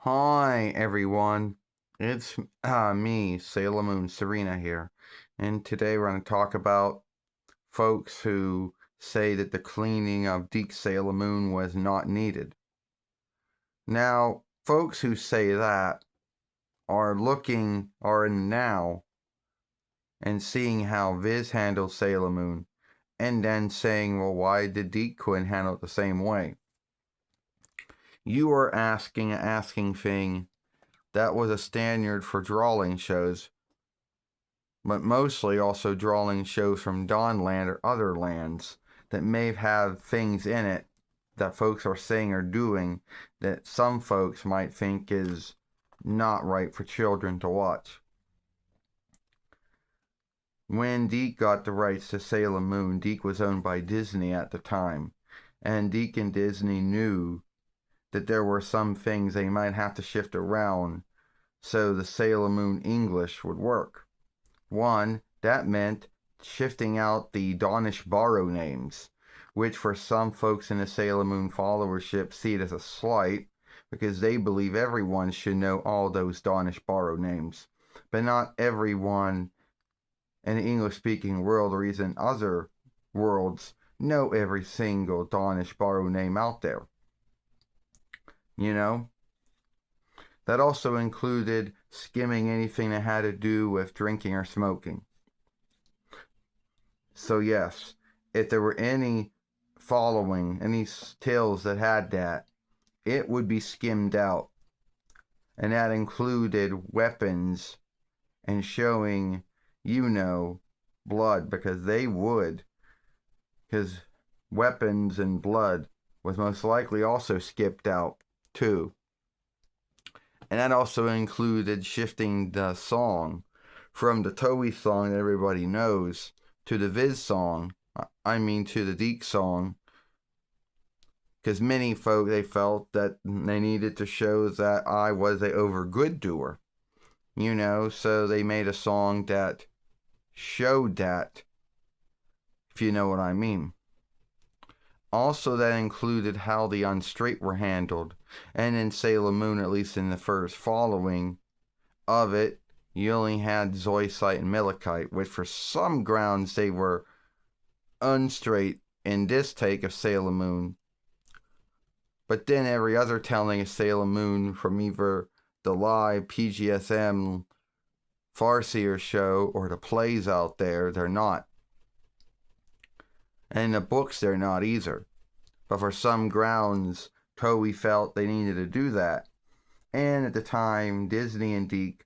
Hi everyone, it's me, Sailor Moon Serena here, and today we're going to talk about folks who say that the cleaning of Deke Sailor Moon was not needed. Now, folks who say that are in now and seeing how Viz handled Sailor Moon, and then saying, well, why did Deke Quinn handle it the same way? You are asking thing that was a standard for drawing shows, but mostly also drawing shows from Dawnland or other lands that may have things in it that folks are saying or doing that some folks might think is not right for children to watch. When Deke got the rights to Sailor Moon, Deke was owned by Disney at the time, and Deke and Disney knew that there were some things they might have to shift around so the Sailor Moon English would work. One, that meant shifting out the Dawnish borrow names, which for some folks in the Sailor Moon followership see it as a slight, because they believe everyone should know all those Dawnish borrow names. But not everyone in the English-speaking world or even other worlds know every single Dawnish borrow name out there. You know? That also included skimming anything that had to do with drinking or smoking. So yes, if there were any tales that had that, it would be skimmed out. And that included weapons and showing, blood, because they would. Because weapons and blood was most likely also skipped out, too. And that also included shifting the song from the Toei song that everybody knows to the Viz song, to the Deke song, because many folk, they felt that they needed to show that I was a over good doer, so they made a song that showed that, if you know what I mean. Also, that included how the unstraight were handled, and in Sailor Moon, at least in the first following of it, you only had Zoisite and Malachite, which for some grounds they were unstraight in this take of Sailor Moon. But then every other telling of Sailor Moon from either the live PGSM Farseer show or the plays out there, they're not. And in the books, they're not either. But for some grounds, Toei felt they needed to do that. And at the time, Disney and Deke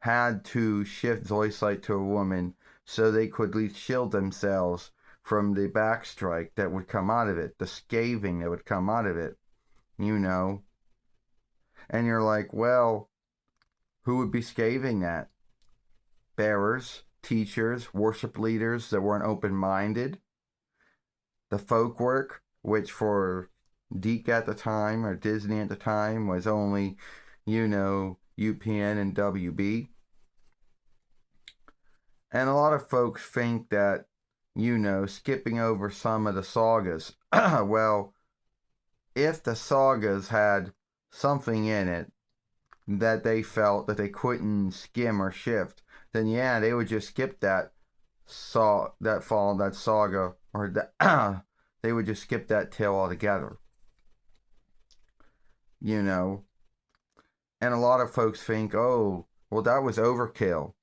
had to shift Zoisite to a woman so they could at least shield themselves from the backstrike that would come out of it, the scathing that would come out of it, And you're like, well, who would be scathing that? Bearers, teachers, worship leaders that weren't open-minded? The folk work, which for Deke at the time, or Disney at the time, was only, UPN and WB. And a lot of folks think that, skipping over some of the sagas, well, if the sagas had something in it that they felt that they couldn't skim or shift, then yeah, they would just skip that saga, or that they would just skip that tale altogether. And a lot of folks think, oh, well, that was overkill.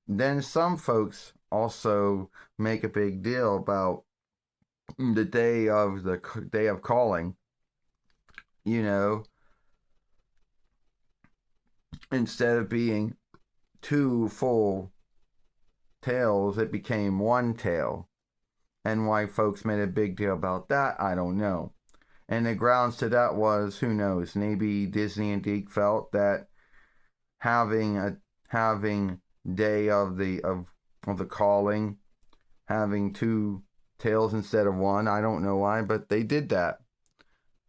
Then some folks also make a big deal about the day of calling. Instead of being two full tales, it became one tale. And why folks made a big deal about that, I don't know. And the grounds to that was, who knows? Maybe Disney and Deke felt that having day of the calling, having two tales instead of one, I don't know why, but they did that.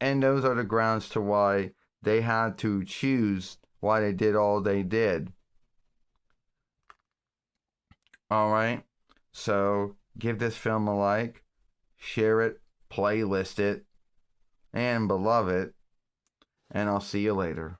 And those are the grounds to why they had to choose why they did all they did. Alright, so give this film a like, share it, playlist it, and beloved, and I'll see you later.